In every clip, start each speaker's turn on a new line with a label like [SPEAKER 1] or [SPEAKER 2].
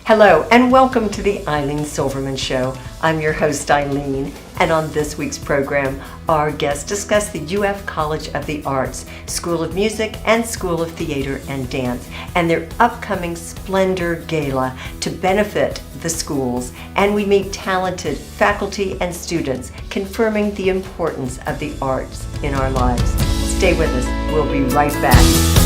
[SPEAKER 1] Hello and welcome to the Silverman Show. I'm your host Ilene, and on this week's program, our guests discuss the UF College of the Arts, School of Music and School of Theater and Dance, and their upcoming Splendor Gala to benefit the schools. And we meet talented faculty and students confirming the importance of the arts in our lives. Stay with us. We'll be right back.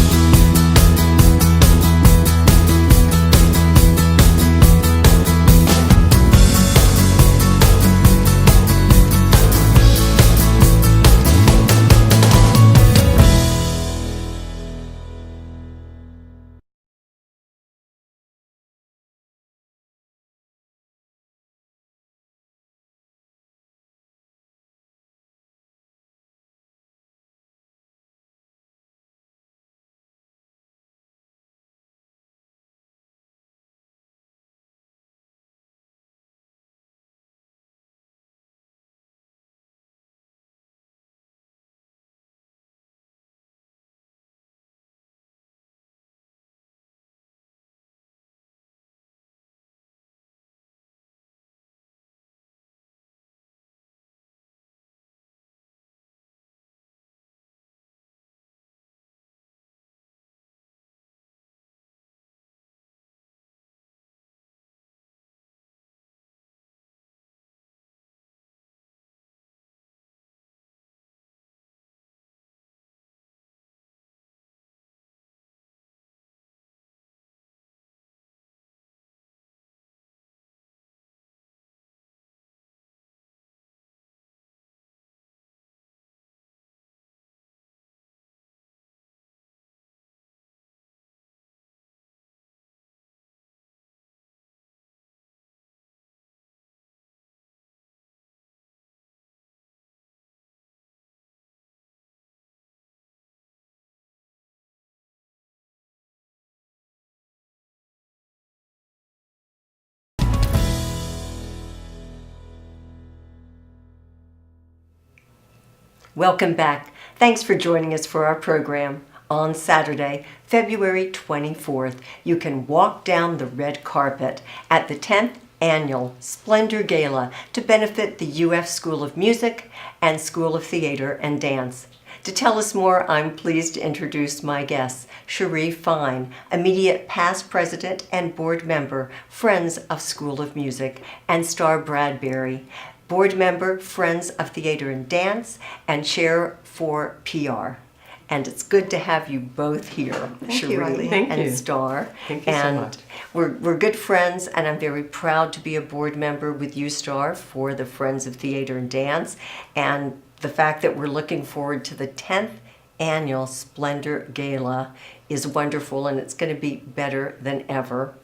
[SPEAKER 1] Welcome back. Thanks for joining us for our program. On Saturday, February 24th, you can walk down the red carpet at the 10th Annual Splendor Gala to benefit the UF School of Music and School of Theater and Dance. To tell us more, I'm pleased to introduce my guests, Cherie Fine, immediate past president and board member, Friends of School of Music, and Star Bradbury, board member, Friends of Theater and Dance, and chair for PR. And it's good to have you both here, Cherie and Star.
[SPEAKER 2] Thank you so much.
[SPEAKER 1] We're good friends, and I'm very proud to be a board member with you, Star, for the Friends of Theater and Dance. And the fact that we're looking forward to the 10th Annual Splendor Gala is wonderful, and it's going to be better than ever.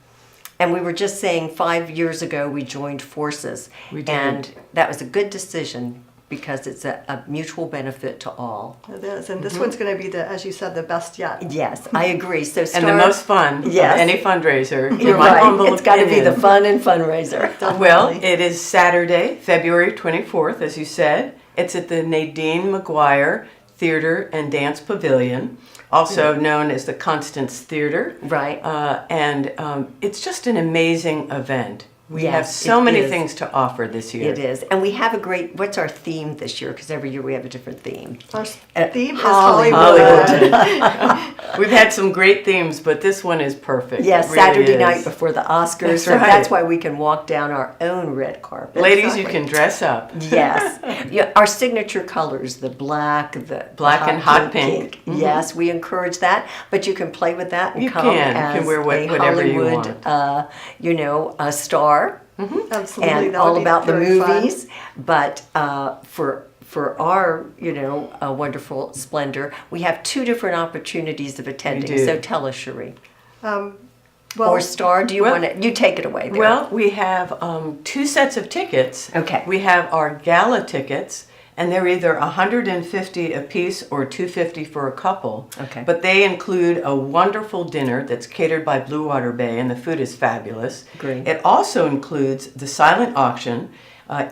[SPEAKER 1] And we were just saying 5 years ago we joined forces.
[SPEAKER 2] We did.
[SPEAKER 1] And that was a good decision because it's a mutual benefit to all.
[SPEAKER 3] It is, and this one's going to be, as you said, the best yet.
[SPEAKER 1] Yes, I agree. So
[SPEAKER 2] and the most fun of any fundraiser.
[SPEAKER 1] You're right. It's got to be the fun and fundraiser.
[SPEAKER 2] Well, it is Saturday, February 24th, as you said. It's at the Nadine McGuire Theater and Dance Pavilion, also known as the Constance Theater.
[SPEAKER 1] Right.
[SPEAKER 2] And it's just an amazing event. We have
[SPEAKER 1] Yes,
[SPEAKER 2] so
[SPEAKER 1] it
[SPEAKER 2] many
[SPEAKER 1] is.
[SPEAKER 2] things to offer this year.
[SPEAKER 1] It is. And we have a great, what's our theme this year? Because every year we have a different theme.
[SPEAKER 3] Our theme is
[SPEAKER 1] Hollywood.
[SPEAKER 3] Hollywood.
[SPEAKER 2] We've had some great themes, but this one is perfect.
[SPEAKER 1] Yes,
[SPEAKER 2] It really
[SPEAKER 1] Saturday
[SPEAKER 2] is.
[SPEAKER 1] night before the Oscars.
[SPEAKER 2] That's
[SPEAKER 1] So
[SPEAKER 2] right.
[SPEAKER 1] that's why we can walk down our own red carpet.
[SPEAKER 2] Ladies, you can dress up.
[SPEAKER 1] Yes. Yeah, our signature colors, the black, the
[SPEAKER 2] Black and hot pink. Mm-hmm.
[SPEAKER 1] Yes, we encourage that. But you can play with that and
[SPEAKER 2] You
[SPEAKER 1] come
[SPEAKER 2] can. You
[SPEAKER 1] as
[SPEAKER 2] can wear
[SPEAKER 1] a
[SPEAKER 2] whatever you
[SPEAKER 1] Hollywood,
[SPEAKER 2] want.
[SPEAKER 1] a star.
[SPEAKER 3] Absolutely.
[SPEAKER 1] And
[SPEAKER 3] that
[SPEAKER 1] all
[SPEAKER 3] would be
[SPEAKER 1] about the
[SPEAKER 3] very fun.
[SPEAKER 1] movies. But for our, wonderful Splendor, we have two different opportunities of attending.
[SPEAKER 2] We do.
[SPEAKER 1] So tell us, Cherie.
[SPEAKER 3] Well,
[SPEAKER 1] Or Star, do you
[SPEAKER 2] well-
[SPEAKER 1] want to, you take it away there.
[SPEAKER 2] Well, we have two sets of tickets.
[SPEAKER 1] Okay.
[SPEAKER 2] We have our gala tickets, and they're either $150 a piece or $250 for a couple.
[SPEAKER 1] Okay.
[SPEAKER 2] But they include a wonderful dinner that's catered by Blue Water Bay, and the food is fabulous.
[SPEAKER 1] Great.
[SPEAKER 2] It also includes the silent auction,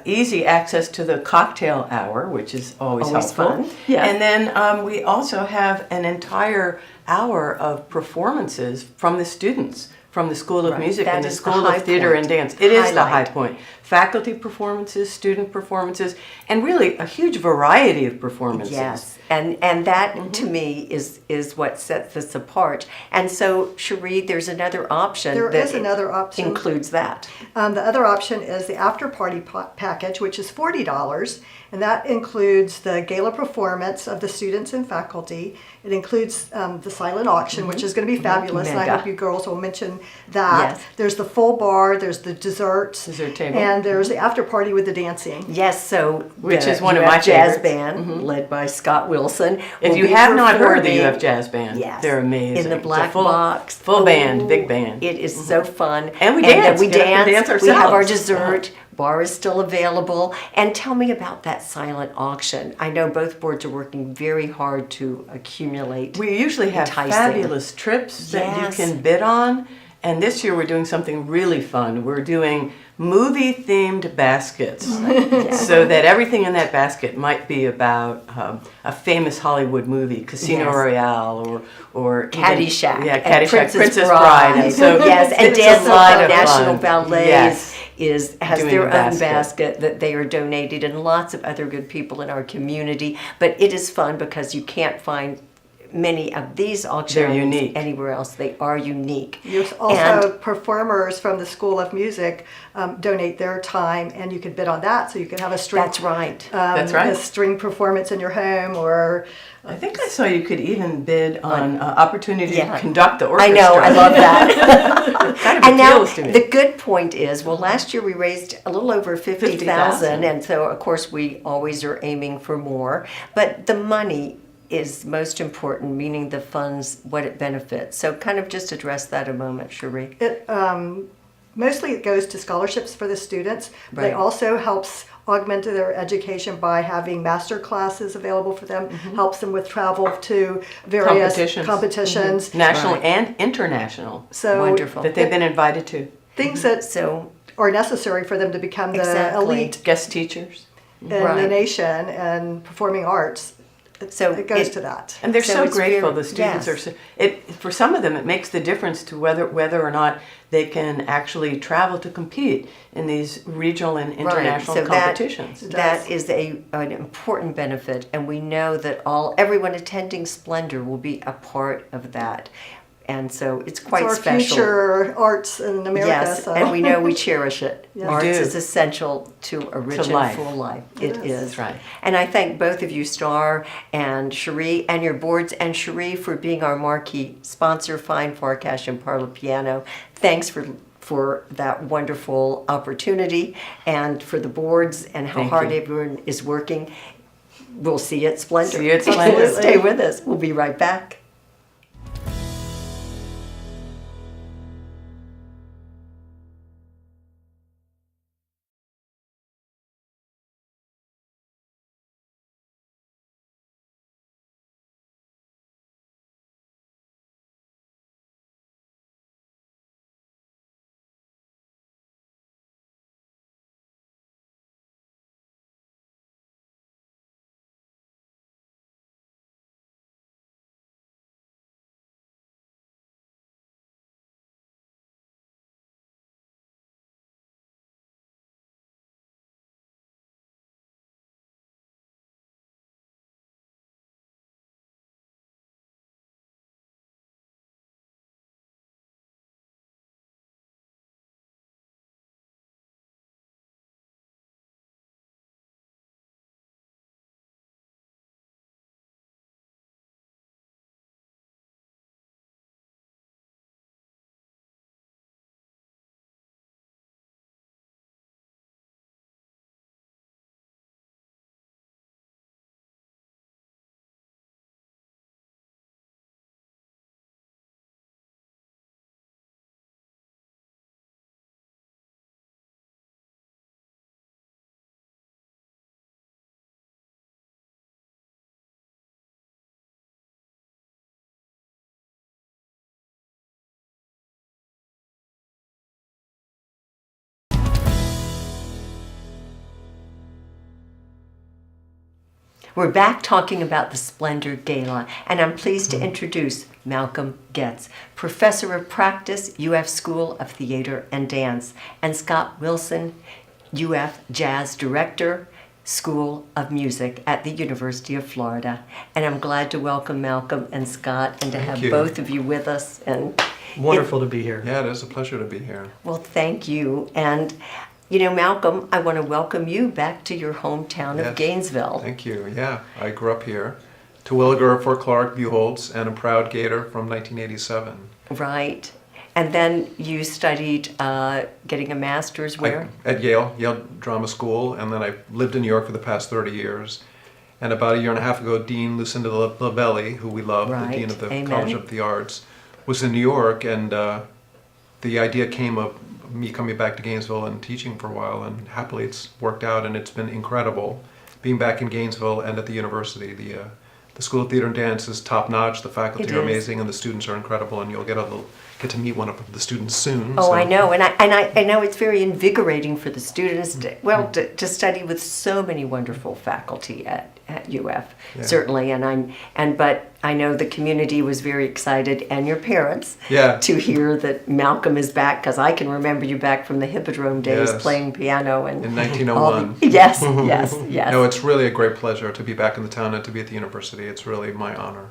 [SPEAKER 2] easy access to the cocktail hour, which is always helpful.
[SPEAKER 1] fun. Yeah.
[SPEAKER 2] And then we also have an entire hour of performances from the students from the School of
[SPEAKER 1] Right.
[SPEAKER 2] Music
[SPEAKER 1] That
[SPEAKER 2] and the
[SPEAKER 1] is the
[SPEAKER 2] School
[SPEAKER 1] high
[SPEAKER 2] of Theater
[SPEAKER 1] point.
[SPEAKER 2] and Dance. It is the high
[SPEAKER 1] Highlight.
[SPEAKER 2] point. Faculty performances, student performances, and really a huge variety of performances.
[SPEAKER 1] Yes, and that to me is what sets this apart. And so, Cherie, there's another option.
[SPEAKER 3] There
[SPEAKER 1] that
[SPEAKER 3] is another option.
[SPEAKER 1] includes that.
[SPEAKER 3] The other option is the after party package, which is $40, and that includes the gala performance of the students and faculty. It includes the silent auction, which is going to be fabulous, and I
[SPEAKER 1] Mega.
[SPEAKER 3] hope you girls will mention that.
[SPEAKER 1] Yes.
[SPEAKER 3] There's the full bar, there's the desserts,
[SPEAKER 2] Dessert table.
[SPEAKER 3] and there's the after party with the dancing.
[SPEAKER 1] Yes, so
[SPEAKER 2] Which
[SPEAKER 1] the
[SPEAKER 2] is one of
[SPEAKER 1] UF
[SPEAKER 2] my
[SPEAKER 1] jazz
[SPEAKER 2] favorites.
[SPEAKER 1] band led by Scott Wilson.
[SPEAKER 2] If
[SPEAKER 1] will
[SPEAKER 2] you
[SPEAKER 1] be
[SPEAKER 2] have not heard the
[SPEAKER 1] performing-
[SPEAKER 2] UF Jazz Band,
[SPEAKER 1] Yes.
[SPEAKER 2] they're amazing.
[SPEAKER 1] In the
[SPEAKER 2] It's a
[SPEAKER 1] black
[SPEAKER 2] full,
[SPEAKER 1] box.
[SPEAKER 2] Full band,
[SPEAKER 1] Oh,
[SPEAKER 2] big band.
[SPEAKER 1] It is so fun.
[SPEAKER 2] And we dance.
[SPEAKER 1] We
[SPEAKER 2] Get up and
[SPEAKER 1] dance.
[SPEAKER 2] dance
[SPEAKER 1] We have our
[SPEAKER 2] ourselves.
[SPEAKER 1] dessert. Bar is still available. And tell me about that silent auction. I know both boards are working very hard to accumulate.
[SPEAKER 2] We usually have
[SPEAKER 1] enticing.
[SPEAKER 2] fabulous trips that
[SPEAKER 1] Yes.
[SPEAKER 2] you can bid on. And this year we're doing something really fun. We're doing movie-themed baskets, so that everything in that basket might be about a famous Hollywood movie, Casino
[SPEAKER 1] Yes.
[SPEAKER 2] Royale, or even-
[SPEAKER 1] Caddyshack.
[SPEAKER 2] yeah,
[SPEAKER 1] and
[SPEAKER 2] Caddyshack, Princess Bride. And so
[SPEAKER 1] yes, and
[SPEAKER 2] it's a
[SPEAKER 1] Dance
[SPEAKER 2] lot
[SPEAKER 1] of
[SPEAKER 2] of
[SPEAKER 1] National
[SPEAKER 2] fun.
[SPEAKER 1] Ballet
[SPEAKER 2] Yes.
[SPEAKER 1] has
[SPEAKER 2] Doing
[SPEAKER 1] their
[SPEAKER 2] a
[SPEAKER 1] own
[SPEAKER 2] basket.
[SPEAKER 1] basket that they are donated, and lots of other good people in our community. But it is fun because you can't find many of these auctions
[SPEAKER 2] They're unique.
[SPEAKER 1] anywhere else. They are unique.
[SPEAKER 3] You also, performers from the School of Music donate their time, and you can bid on that, so you can have a string.
[SPEAKER 1] That's right.
[SPEAKER 2] That's right.
[SPEAKER 3] A string performance in your home, or
[SPEAKER 2] I think I saw you could even bid on opportunity
[SPEAKER 1] Yeah.
[SPEAKER 2] to conduct the
[SPEAKER 1] I
[SPEAKER 2] orchestra.
[SPEAKER 1] know, I love that.
[SPEAKER 2] Kind of
[SPEAKER 1] And now
[SPEAKER 2] appeals to me.
[SPEAKER 1] the good point is, well, last year we raised a little over 50,000, and so of course we always are aiming for more. But the money is most important, meaning the funds, what it benefits. So kind of just address that a moment, Cherie.
[SPEAKER 3] it mostly it goes to scholarships for the students. But
[SPEAKER 1] Right.
[SPEAKER 3] it also helps augment their education by having master classes available for them. Helps them with travel to various competitions.
[SPEAKER 2] National
[SPEAKER 1] Right.
[SPEAKER 2] and international,
[SPEAKER 3] So
[SPEAKER 1] Wonderful.
[SPEAKER 2] that they've been invited to.
[SPEAKER 3] things that
[SPEAKER 1] So
[SPEAKER 3] are necessary for them to become the
[SPEAKER 1] Exactly.
[SPEAKER 3] elite
[SPEAKER 2] Guest teachers.
[SPEAKER 3] in the
[SPEAKER 1] Right.
[SPEAKER 3] nation and performing arts.
[SPEAKER 1] So
[SPEAKER 3] It goes
[SPEAKER 1] it-
[SPEAKER 3] to that.
[SPEAKER 2] And they're
[SPEAKER 1] So
[SPEAKER 2] so
[SPEAKER 1] it's
[SPEAKER 2] grateful.
[SPEAKER 1] very-
[SPEAKER 2] The students
[SPEAKER 1] yes.
[SPEAKER 2] are. For some of them, it makes the difference to whether or not they can actually travel to compete in these regional and international
[SPEAKER 1] So
[SPEAKER 2] competitions.
[SPEAKER 1] that is an important benefit, and we know that everyone attending Splendor will be a part of that. And so it's quite
[SPEAKER 3] It's our
[SPEAKER 1] special.
[SPEAKER 3] future arts in America.
[SPEAKER 1] Yes,
[SPEAKER 3] so.
[SPEAKER 1] and we know we cherish it.
[SPEAKER 3] Yes.
[SPEAKER 1] Arts
[SPEAKER 2] We do.
[SPEAKER 1] is essential to a rich and
[SPEAKER 2] life.
[SPEAKER 1] full life.
[SPEAKER 3] It
[SPEAKER 1] It
[SPEAKER 3] is.
[SPEAKER 1] is.
[SPEAKER 2] That's right.
[SPEAKER 1] And I thank both of you, Star and Cherie, and your boards, and Cherie for being our marquee sponsor, Fine Farcash and Parlor Piano. Thanks for that wonderful opportunity, and for the boards and how
[SPEAKER 2] Thank
[SPEAKER 1] hard
[SPEAKER 2] you.
[SPEAKER 1] everyone is working. We'll see you at Splendor.
[SPEAKER 2] See you at Splendor.
[SPEAKER 1] Stay with us. We'll be right back. We're back talking about the Splendor Gala, and I'm pleased to introduce Malcolm Getz, Professor of Practice, UF School of Theater and Dance, and Scott Wilson, UF Jazz Director, School of Music at the University of Florida. And I'm glad to welcome Malcolm and Scott and to have both of you with us. And
[SPEAKER 4] wonderful to be here.
[SPEAKER 5] Yeah, it is a pleasure to be here.
[SPEAKER 1] well, thank you. And Malcolm, I want to welcome you back to your hometown of
[SPEAKER 5] Yes.
[SPEAKER 1] Gainesville.
[SPEAKER 5] Thank you. Yeah, I grew up here. Terwilliger, Fort Clark, Buchholz, and a proud Gator from 1987.
[SPEAKER 1] Right. And then you studied getting a master's where?
[SPEAKER 5] At Yale Drama School, and then I lived in New York for the past 30 years. And about a year and a half ago, Dean Lucinda Lavelli, who we love,
[SPEAKER 1] Right.
[SPEAKER 5] the Dean of the
[SPEAKER 1] Amen.
[SPEAKER 5] College of the Arts, was in New York, and the idea came of me coming back to Gainesville and teaching for a while, and happily it's worked out, and it's been incredible being back in Gainesville and at the university. The School of Theater and Dance is top-notch, the faculty
[SPEAKER 1] It
[SPEAKER 5] are
[SPEAKER 1] is.
[SPEAKER 5] amazing, and the students are incredible, and you'll get to meet one of the students soon.
[SPEAKER 1] Oh,
[SPEAKER 5] so.
[SPEAKER 1] I know, and I know it's very invigorating for the students to study with so many wonderful faculty at UF,
[SPEAKER 5] Yeah.
[SPEAKER 1] certainly, but I know the community was very excited, and your parents,
[SPEAKER 5] Yeah.
[SPEAKER 1] to hear that Malcolm is back, because I can remember you back from the Hippodrome days
[SPEAKER 5] Yes.
[SPEAKER 1] playing piano and
[SPEAKER 5] In 1901.
[SPEAKER 1] yes, yes.
[SPEAKER 5] No, it's really a great pleasure to be back in the town and to be at the university. It's really my honor.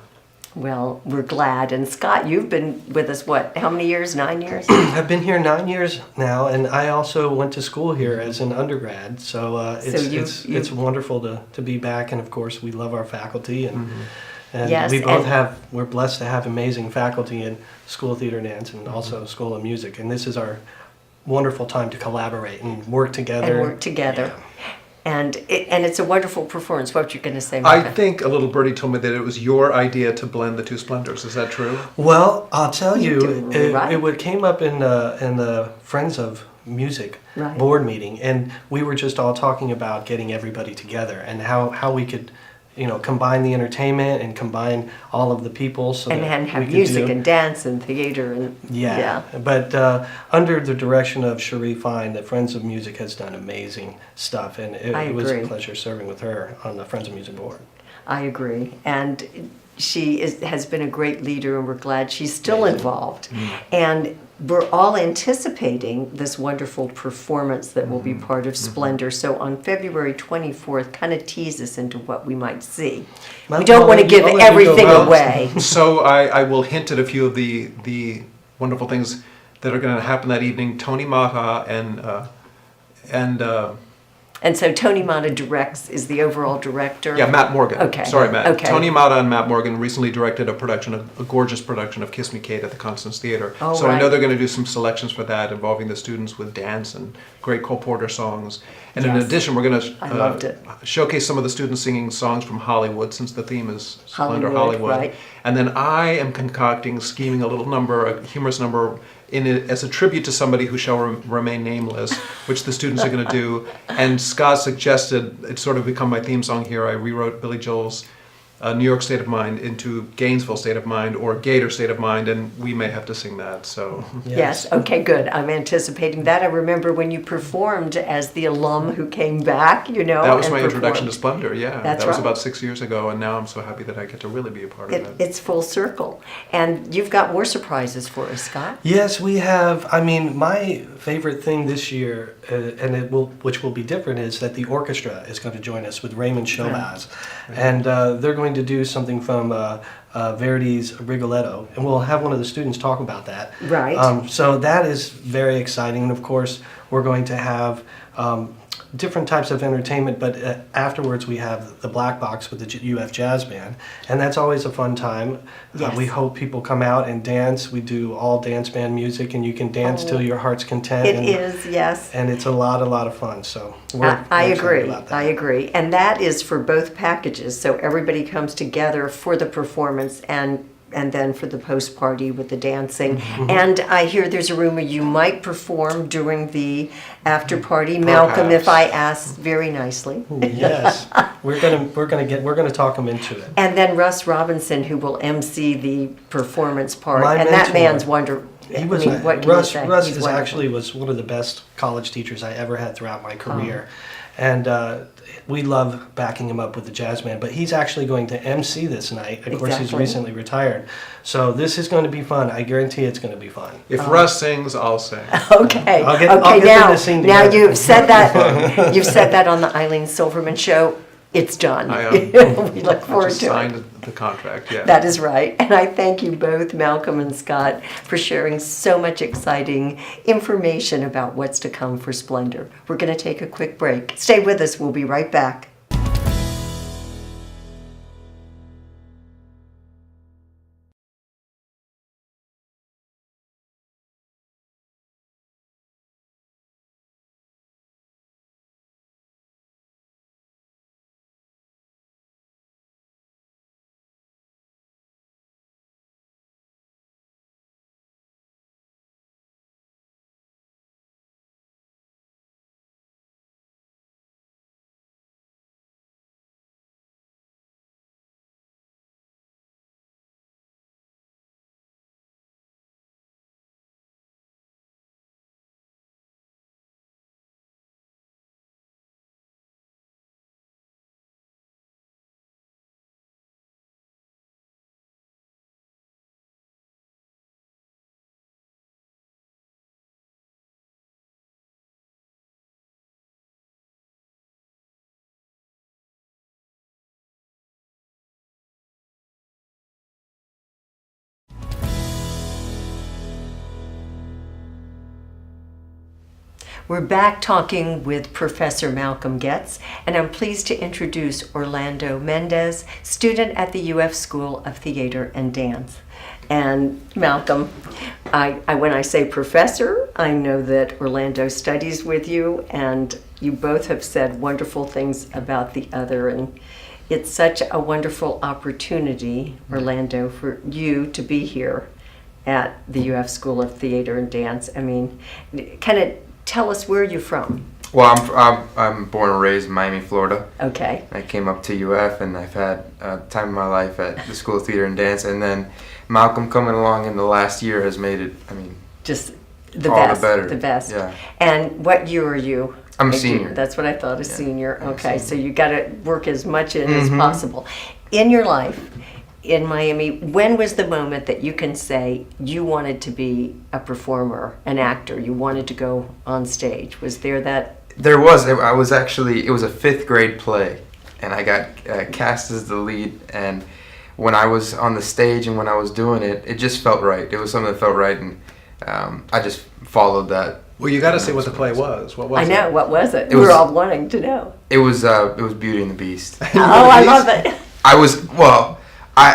[SPEAKER 1] Well, we're glad. And Scott, you've been with us, what, how many years? 9 years?
[SPEAKER 4] I've been here 9 years now, and I also went to school here as an undergrad. So it's wonderful to be back, and of course we love our faculty, and
[SPEAKER 1] Yes,
[SPEAKER 4] we both
[SPEAKER 1] and-
[SPEAKER 4] we're blessed to have amazing faculty in School of Theater and Dance and also School of Music, and this is our wonderful time to collaborate and work together.
[SPEAKER 1] Yeah. And it's a wonderful performance. What you going to say,
[SPEAKER 5] I
[SPEAKER 1] Malcolm?
[SPEAKER 5] think a little birdie told me that it was your idea to blend the two splendors. Is that true?
[SPEAKER 4] Well, I'll tell
[SPEAKER 1] You're
[SPEAKER 4] you,
[SPEAKER 1] doing really right.
[SPEAKER 4] it came up in the Friends of Music
[SPEAKER 1] Right.
[SPEAKER 4] board meeting, and we were just all talking about getting everybody together and how we could, combine the entertainment and combine all of the people so
[SPEAKER 1] and
[SPEAKER 4] that
[SPEAKER 1] have
[SPEAKER 4] we could
[SPEAKER 1] music
[SPEAKER 4] do,
[SPEAKER 1] and dance and theater and
[SPEAKER 4] But under the direction of Cherie Fine, the Friends of Music has done amazing stuff, and it was a
[SPEAKER 1] agree.
[SPEAKER 4] pleasure serving with her on the Friends of Music board.
[SPEAKER 1] I agree. And she has been a great leader, and we're glad she's still involved. And we're all anticipating this wonderful performance that will be part of Splendor. So on February 24th, kind of tease us into what we might see. We don't want to give
[SPEAKER 4] I'll let you go
[SPEAKER 1] everything
[SPEAKER 4] first.
[SPEAKER 1] away.
[SPEAKER 5] So I will hint at a few of the wonderful things that are going to happen that evening. Tony Mata and
[SPEAKER 1] And so Tony Mata is the overall director.
[SPEAKER 5] Matt Morgan.
[SPEAKER 1] Okay.
[SPEAKER 5] Sorry, Matt.
[SPEAKER 1] Okay.
[SPEAKER 5] Tony Mata and Matt Morgan recently directed a gorgeous production of Kiss Me Kate at the Constance Theater.
[SPEAKER 1] Oh,
[SPEAKER 5] so I know
[SPEAKER 1] right.
[SPEAKER 5] they're going to do some selections for that involving the students with dance and great Cole Porter songs. And in
[SPEAKER 1] Yes.
[SPEAKER 5] addition, we're going
[SPEAKER 1] I loved it.
[SPEAKER 5] to showcase some of the students singing songs from Hollywood, since the theme is Splendor
[SPEAKER 1] Hollywood,
[SPEAKER 5] Hollywood.
[SPEAKER 1] right.
[SPEAKER 5] And then I am scheming a little number, a humorous number, in it as a tribute to somebody who shall remain nameless, which the students are going to do. And Scott suggested, it's sort of become my theme song here, I rewrote Billy Joel's New York State of Mind into Gainesville State of Mind or Gator State of Mind, and we may have to sing that. So
[SPEAKER 1] Yes. Okay, good. I'm anticipating that. I remember when you performed as the alum who came back,
[SPEAKER 5] that was
[SPEAKER 1] and
[SPEAKER 5] my introduction to
[SPEAKER 1] performed.
[SPEAKER 5] Splendor, yeah.
[SPEAKER 1] That's
[SPEAKER 5] that was
[SPEAKER 1] right.
[SPEAKER 5] about 6 years ago, and now I'm so happy that I get to really be a part of it.
[SPEAKER 1] It's full circle. And you've got more surprises for us, Scott.
[SPEAKER 4] Yes, we have. I mean, my favorite thing this year, which will be different, is that the orchestra is going to join us with Raymond Shobaz, and they're going to do something from Verdi's Rigoletto, and we'll have one of the students talk about that.
[SPEAKER 1] Right.
[SPEAKER 4] So that is very exciting, and of course, we're going to have different types of entertainment, but afterwards we have the Black Box with the UF Jazz Band, and that's always a fun time.
[SPEAKER 1] Yes.
[SPEAKER 4] We hope people come out and dance. We do all dance band music, and you can dance till your heart's content.
[SPEAKER 1] It is, yes.
[SPEAKER 4] And it's a lot of fun. So we're
[SPEAKER 1] I
[SPEAKER 4] excited
[SPEAKER 1] agree.
[SPEAKER 4] about that.
[SPEAKER 1] I agree. And that is for both packages. So everybody comes together for the performance and then for the post party with the dancing.
[SPEAKER 4] Mm-hmm.
[SPEAKER 1] And I hear there's a rumor you might perform during the after party. Malcolm, if I ask very nicely.
[SPEAKER 4] Yes, we're gonna talk them into it.
[SPEAKER 1] And then Russ Robinson, who will MC the performance part.
[SPEAKER 4] My
[SPEAKER 1] and that
[SPEAKER 4] mentor.
[SPEAKER 1] man's wonderful.
[SPEAKER 4] He was
[SPEAKER 1] what can
[SPEAKER 4] Russ.
[SPEAKER 1] you say?
[SPEAKER 4] Russ
[SPEAKER 1] He's
[SPEAKER 4] is
[SPEAKER 1] wonderful.
[SPEAKER 4] actually was one of the best college teachers I ever had throughout my career, and we love backing him up with the jazz band. But he's actually going to MC this night. Of course, he's
[SPEAKER 1] Exactly.
[SPEAKER 4] recently retired. So this is going to be fun. I guarantee it's going to be fun.
[SPEAKER 5] If Russ sings, I'll sing.
[SPEAKER 1] Okay.
[SPEAKER 4] I'll get
[SPEAKER 1] okay.
[SPEAKER 4] them
[SPEAKER 1] Now,
[SPEAKER 4] to sing
[SPEAKER 1] now
[SPEAKER 4] together.
[SPEAKER 1] you've said that. You've said that on the Ilene Silverman show. It's done.
[SPEAKER 5] I,
[SPEAKER 1] we look
[SPEAKER 5] I
[SPEAKER 1] forward
[SPEAKER 5] just
[SPEAKER 1] to it.
[SPEAKER 5] signed the contract, yeah.
[SPEAKER 1] That is right. And I thank you both, Malcolm and Scott, for sharing so much exciting information about what's to come for Splendor. We're going to take a quick break. Stay with us. We'll be right back. We're back talking with Professor Malcolm Getz, and I'm pleased to introduce Orlando Mendez, student at the UF School of Theater and Dance. And Malcolm, when I say professor, I know that Orlando studies with you, and you both have said wonderful things about the other, and it's such a wonderful opportunity, Orlando, for you to be here at the UF School of Theater and Dance. I mean, kind of tell us where you're from.
[SPEAKER 6] Well, I'm born and raised in Miami, Florida.
[SPEAKER 1] Okay.
[SPEAKER 6] I came up to UF, and I've had time of my life at the School of Theater and Dance, and then Malcolm coming along in the last year has made it,
[SPEAKER 1] Just the
[SPEAKER 6] all
[SPEAKER 1] best.
[SPEAKER 6] the better.
[SPEAKER 1] The best.
[SPEAKER 6] Yeah.
[SPEAKER 1] And what year are you?
[SPEAKER 6] I'm a senior.
[SPEAKER 1] That's what I thought, a
[SPEAKER 6] Yeah,
[SPEAKER 1] senior.
[SPEAKER 6] I'm a
[SPEAKER 1] Okay,
[SPEAKER 6] senior.
[SPEAKER 1] so you got to work as much in as possible. In your life, in Miami, when was the moment that you can say you wanted to be a performer, an actor, you wanted to go on stage? Was there that?
[SPEAKER 6] There was. I was actually, it was a 5th grade play, and I got cast as the lead, and when I was on the stage and when I was doing it, it just felt right. It was something that felt right, and I just followed that.
[SPEAKER 5] Well, you got to say what the play was. What was
[SPEAKER 1] I know,
[SPEAKER 5] it?
[SPEAKER 1] what was it?
[SPEAKER 6] It
[SPEAKER 1] We're
[SPEAKER 6] was-
[SPEAKER 1] all wanting to know.
[SPEAKER 6] It was Beauty and the Beast.
[SPEAKER 1] Oh, I love it.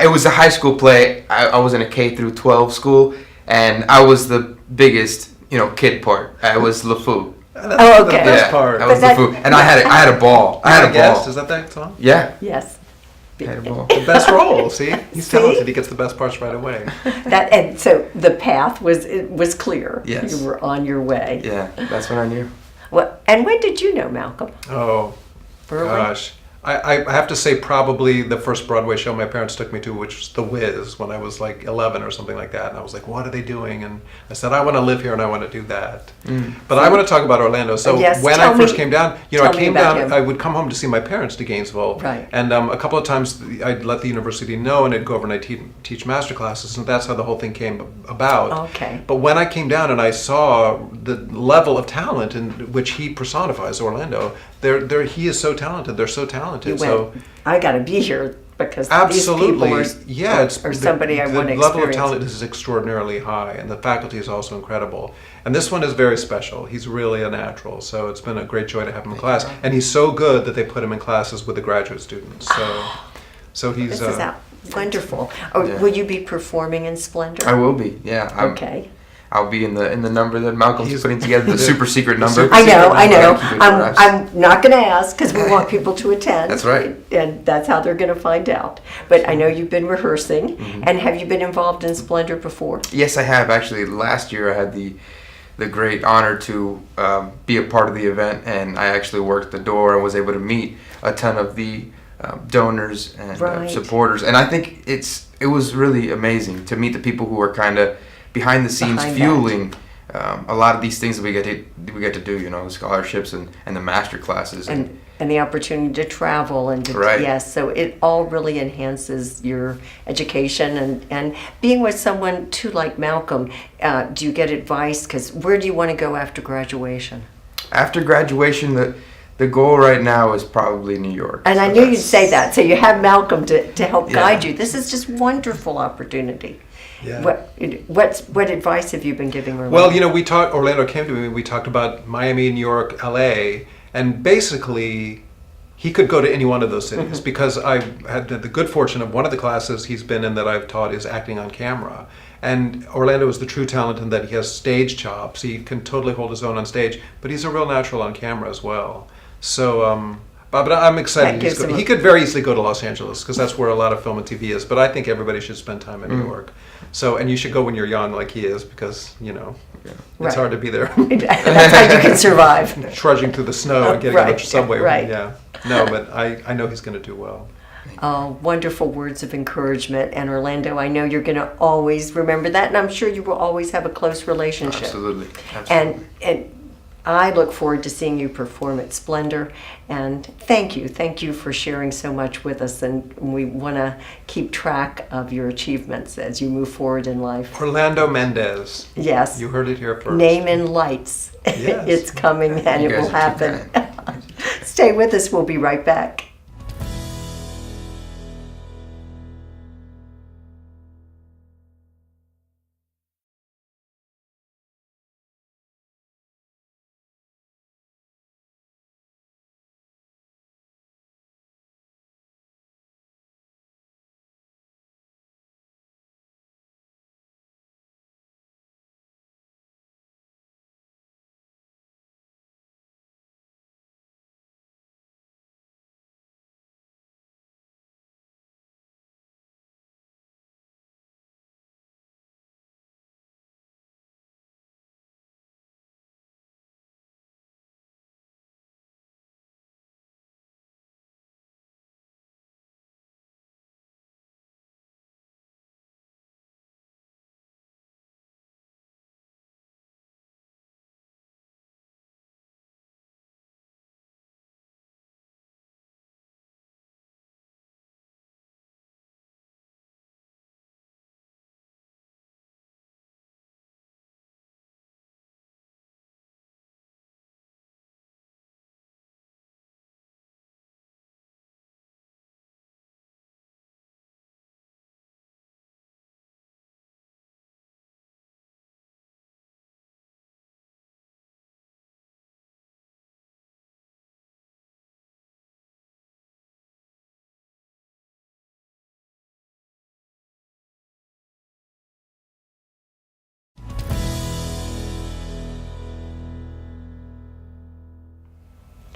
[SPEAKER 6] It was a high school play. I was in a K through 12 school, and I was the biggest, kid part. I was LeFou.
[SPEAKER 5] That's
[SPEAKER 1] Oh,
[SPEAKER 5] the
[SPEAKER 1] okay.
[SPEAKER 5] best part.
[SPEAKER 6] I was
[SPEAKER 1] But that-
[SPEAKER 6] LeFou, and I had a ball. I had a
[SPEAKER 5] Guest,
[SPEAKER 6] ball.
[SPEAKER 5] is that song?
[SPEAKER 6] Yeah,
[SPEAKER 1] Yes.
[SPEAKER 6] I had a ball.
[SPEAKER 5] The best role. See, he's
[SPEAKER 1] See?
[SPEAKER 5] talented. He gets the best parts right away.
[SPEAKER 1] And so the path was clear.
[SPEAKER 6] Yes.
[SPEAKER 1] You were on your way.
[SPEAKER 6] Yeah, that's when I knew.
[SPEAKER 1] Well, and when did you know Malcolm?
[SPEAKER 5] Oh,
[SPEAKER 1] Early?
[SPEAKER 5] gosh. I have to say probably the first Broadway show my parents took me to, which was The Wiz, when I was like 11 or something like that. And I was like, what are they doing? And I said, I want to live here and I want to do that. But I want to talk about Orlando. So
[SPEAKER 1] Yes,
[SPEAKER 5] when
[SPEAKER 1] tell
[SPEAKER 5] I first
[SPEAKER 1] me-
[SPEAKER 5] came down, I
[SPEAKER 1] tell me
[SPEAKER 5] came
[SPEAKER 1] about
[SPEAKER 5] down,
[SPEAKER 1] him.
[SPEAKER 5] I would come home to see my parents to Gainesville.
[SPEAKER 1] Right.
[SPEAKER 5] And a couple of times I'd let the university know, and I'd go over and I'd teach master classes. And that's how the whole thing came about.
[SPEAKER 1] Okay.
[SPEAKER 5] But when I came down and I saw the level of talent in which he personifies, Orlando, he is so talented. They're so talented.
[SPEAKER 1] You went, I got to be here because
[SPEAKER 5] Absolutely,
[SPEAKER 1] these people
[SPEAKER 5] yeah.
[SPEAKER 1] are somebody I want to
[SPEAKER 5] The level of
[SPEAKER 1] experience.
[SPEAKER 5] talent is extraordinarily high, and the faculty is also incredible. And this one is very special. He's really a natural, so it's been a great joy to have him in class. And he's so good that they put him in classes with the graduate students. So he's.
[SPEAKER 1] This is wonderful. Oh,
[SPEAKER 6] Yeah.
[SPEAKER 1] will you be performing in Splendor?
[SPEAKER 6] I will be. Yeah.
[SPEAKER 1] Okay.
[SPEAKER 6] I'll be in the number that Malcolm's
[SPEAKER 5] He's-
[SPEAKER 6] putting together, the
[SPEAKER 5] the-
[SPEAKER 6] super secret
[SPEAKER 5] the
[SPEAKER 6] number.
[SPEAKER 5] super
[SPEAKER 1] I know.
[SPEAKER 6] I'll keep it to us.
[SPEAKER 1] I'm not going to ask because we want people to attend.
[SPEAKER 6] That's right.
[SPEAKER 1] And that's how they're going to find out. But I know you've been rehearsing.
[SPEAKER 6] Mm-hmm.
[SPEAKER 1] And have you been involved in Splendor before?
[SPEAKER 6] Yes, I have. Actually, last year I had the great honor to be a part of the event, and I actually worked the door and was able to meet a ton of the donors and
[SPEAKER 1] Right.
[SPEAKER 6] supporters. And I think it was really amazing to meet the people who are kind of behind the scenes
[SPEAKER 1] Behind that.
[SPEAKER 6] fueling a lot of these things that we get to do, you know, scholarships and the master classes
[SPEAKER 1] And the opportunity to travel and to,
[SPEAKER 6] Right.
[SPEAKER 1] yes, so it all really enhances your education and being with someone too like Malcolm. Do you get advice? Because where do you want to go after graduation?
[SPEAKER 6] After graduation, the goal right now is probably New York.
[SPEAKER 1] And I
[SPEAKER 6] So
[SPEAKER 1] knew you'd
[SPEAKER 6] that's-
[SPEAKER 1] say that, so you have Malcolm to help
[SPEAKER 6] Yeah.
[SPEAKER 1] guide you. This is just wonderful opportunity.
[SPEAKER 5] Yeah.
[SPEAKER 1] What advice have you been giving Orlando?
[SPEAKER 5] Well, you know, Orlando came to me, we talked about Miami, New York, LA, and basically he could go to any one of those cities because I had the good fortune of one of the classes he's been in that I've taught is acting on camera. And Orlando is the true talent in that he has stage chops. He can totally hold his own on stage, but he's a real natural on camera as well. So, but I'm
[SPEAKER 1] That
[SPEAKER 5] excited.
[SPEAKER 1] gives him
[SPEAKER 5] He could very easily go to Los Angeles because that's where a lot of film and TV is. But I think everybody should spend time in New York. So, and you should go when you're young, like he is, because you know it's
[SPEAKER 1] Right.
[SPEAKER 5] hard to be there,
[SPEAKER 1] That's how you can survive.
[SPEAKER 5] trudging through the snow and getting on
[SPEAKER 1] Right,
[SPEAKER 5] the subway.
[SPEAKER 1] right.
[SPEAKER 5] Yeah, no, but I know he's going to do well.
[SPEAKER 1] Wonderful words of encouragement. And Orlando, I know you're going to always remember that, and I'm sure you will always have a close relationship.
[SPEAKER 6] Absolutely.
[SPEAKER 1] And I look forward to seeing you perform at Splendor. And thank you for sharing so much with us. And we want to keep track of your achievements as you move forward in life.
[SPEAKER 5] Orlando Mendez.
[SPEAKER 1] Yes.
[SPEAKER 5] You heard it here first.
[SPEAKER 1] Name in lights.
[SPEAKER 5] Yes.
[SPEAKER 1] It's coming and
[SPEAKER 6] You
[SPEAKER 1] it
[SPEAKER 6] guys
[SPEAKER 1] will
[SPEAKER 6] are too
[SPEAKER 1] happen.
[SPEAKER 6] kind.
[SPEAKER 1] Stay with us. We'll be right back.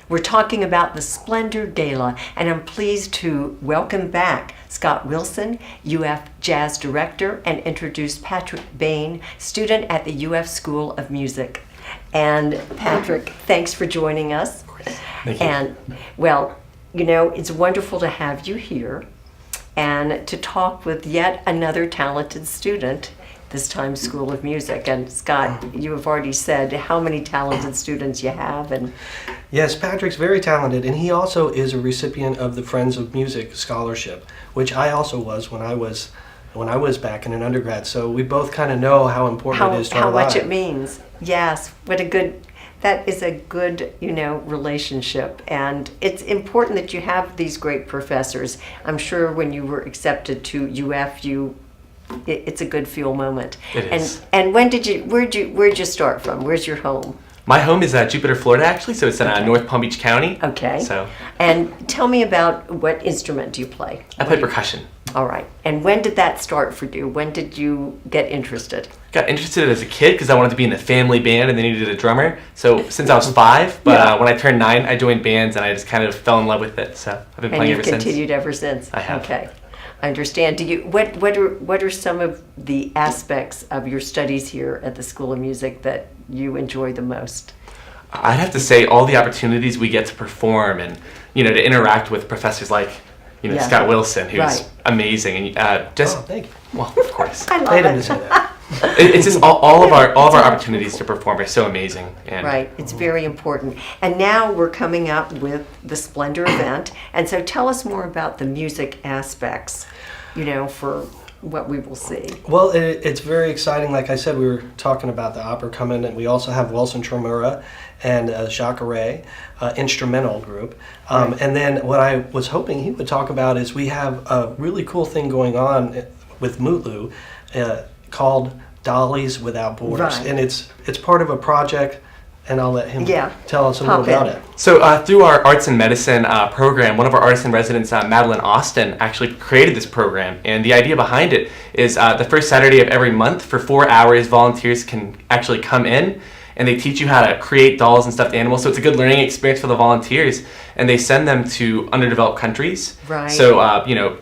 [SPEAKER 1] We're talking about the Splendor Gala, and I'm pleased to welcome back Scott Wilson, UF Jazz Director, and introduce Patrick Bain, student at the UF School of Music. And Patrick, thanks for joining us.
[SPEAKER 7] Thank you.
[SPEAKER 1] And, well, you know, it's wonderful to have you here and to talk with yet another talented student, this time School of Music. And Scott, you have already said how many talented students you have, and
[SPEAKER 4] Yes, Patrick's very talented, and he also is a recipient of the Friends of Music Scholarship, which I also was when I was back in an undergrad. So we both kind of know how important it is to
[SPEAKER 1] how
[SPEAKER 4] our
[SPEAKER 1] much
[SPEAKER 4] lives.
[SPEAKER 1] it means. Yes, that is a good, relationship. And it's important that you have these great professors. I'm sure when you were accepted to UF, it's a good feel moment.
[SPEAKER 7] It is.
[SPEAKER 1] And where'd you start from? Where's your home?
[SPEAKER 7] My home is Jupiter, Florida, actually, so it's in North Palm Beach County.
[SPEAKER 1] Okay.
[SPEAKER 7] So
[SPEAKER 1] And tell me about what instrument do you play?
[SPEAKER 7] I play percussion.
[SPEAKER 1] All right. And when did that start for you? When did you get interested?
[SPEAKER 7] Got interested as a kid because I wanted to be in the family band and they needed a drummer. So since I was 5, but when I turned 9, I joined bands and I just kind of fell in love with it. So I've been
[SPEAKER 1] And
[SPEAKER 7] playing
[SPEAKER 1] you've
[SPEAKER 7] ever
[SPEAKER 1] continued ever since.
[SPEAKER 7] I have.
[SPEAKER 1] Okay, I understand. What are some of the aspects of your studies here at the School of Music that you enjoy the most?
[SPEAKER 7] I'd have to say all the opportunities we get to perform and to interact with professors like
[SPEAKER 1] Yeah.
[SPEAKER 7] Scott Wilson, who's
[SPEAKER 1] Right.
[SPEAKER 7] amazing, and just
[SPEAKER 4] Oh, thank you.
[SPEAKER 7] well, of course.
[SPEAKER 1] I love
[SPEAKER 4] Paid him to
[SPEAKER 1] it.
[SPEAKER 4] say that.
[SPEAKER 7] It's just all of our opportunities to perform are so amazing. And
[SPEAKER 1] Right, it's very important. And now we're coming up with the Splendor event. And so tell us more about the music aspects, for what we will see.
[SPEAKER 4] Well, it's very exciting. Like I said, we were talking about the opera coming, and we also have Wilson Tremura and Jacques Array, instrumental group. And then what I was hoping he would talk about is we have a really cool thing going on with Mutlu called Dollies Without Borders.
[SPEAKER 1] Right.
[SPEAKER 4] And it's part of a project, and I'll let him tell us a little
[SPEAKER 1] Pop in.
[SPEAKER 4] about it.
[SPEAKER 7] So through our Arts and Medicine program, one of our artists in residence, Madeline Austin, actually created this program. And the idea behind it is the first Saturday of every month for 4 hours, volunteers can actually come in and they teach you how to create dolls and stuffed animals. So it's a good learning experience for the volunteers. And they send them to underdeveloped countries.
[SPEAKER 1] Right.
[SPEAKER 7] So,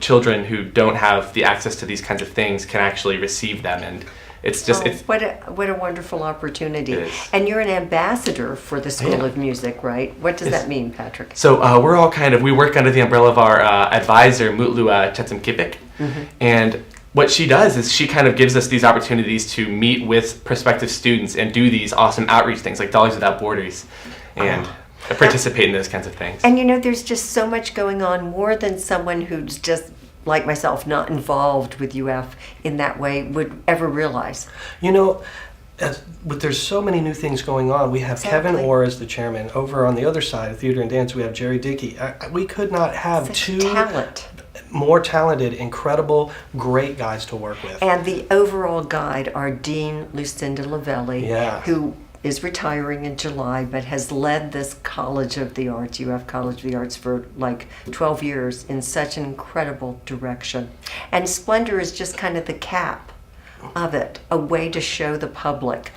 [SPEAKER 7] children who don't have the access to these kinds of things can actually receive them. And it's just,
[SPEAKER 1] what a wonderful opportunity.
[SPEAKER 7] It is.
[SPEAKER 1] And you're an ambassador for the School of Music, right? What does that mean, Patrick?
[SPEAKER 7] So we're all we work under the umbrella of our advisor, Mutlu Chetsimkipik. And what she does is she kind of gives us these opportunities to meet with prospective students and do these awesome outreach things like Dollies Without Borders and participate in those kinds of things.
[SPEAKER 1] And there's just so much going on, more than someone who's just, like myself, not involved with UF in that way would ever realize.
[SPEAKER 4] There's so many new things going on. We have
[SPEAKER 1] Exactly.
[SPEAKER 4] Kevin Orr as the chairman. Over on the other side of theater and dance, we have Jerry Dickey. We could not have
[SPEAKER 1] Such
[SPEAKER 4] two
[SPEAKER 1] talent.
[SPEAKER 4] more talented, incredible, great guys to work with.
[SPEAKER 1] And the overall guide, our Dean, Lucinda Lavelli,
[SPEAKER 4] Yeah.
[SPEAKER 1] who is retiring in July, but has led this College of the Arts, UF College of the Arts, for like 12 years in such an incredible direction. And Splendor is just kind of the cap of it, a way to show the public,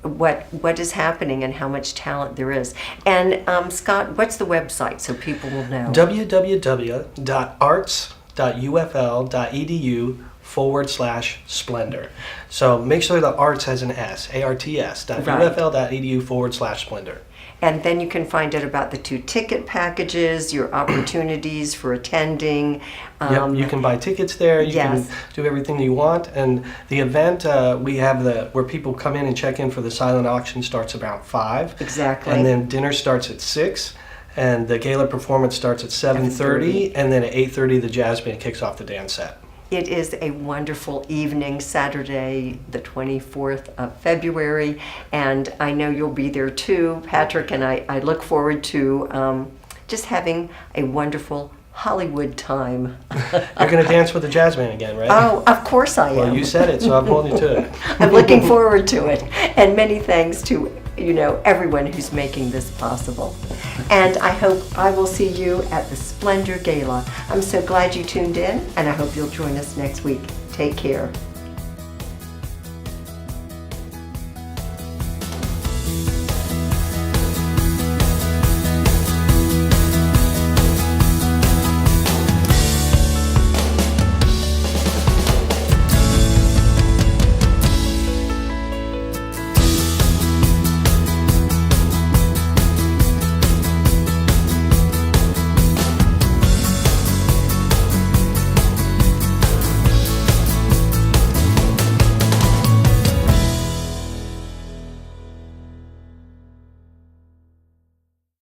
[SPEAKER 1] what is happening and how much talent there is. And Scott, what's the website so people will know?
[SPEAKER 4] www.arts.ufl.edu/Splendor. So make sure the arts has an S, arts.ufl.edu/Splendor.
[SPEAKER 1] And then you can find out about the 2 ticket packages, your opportunities for attending.
[SPEAKER 4] Yep, you can buy tickets there. You
[SPEAKER 1] Yes.
[SPEAKER 4] can do everything you want. And the event, we have where people come in and check in for the silent auction starts about 5.
[SPEAKER 1] Exactly.
[SPEAKER 4] And then dinner starts at 6. And the gala performance starts at 7:30. And then at 8:30, the jazz band kicks off the dance set.
[SPEAKER 1] It is a wonderful evening, Saturday, the 24th of February, and I know you'll be there too, Patrick, and I look forward to just having a wonderful Hollywood time.
[SPEAKER 4] You're going to dance with the jazz band again, right?
[SPEAKER 1] Oh, of course I am.
[SPEAKER 4] Well, you said it, so I'm holding you to it.
[SPEAKER 1] I'm looking forward to it, and many thanks to everyone who's making this possible. And I hope I will see you at the Splendor Gala. I'm so glad you tuned in, and I hope you'll join us next week. Take care.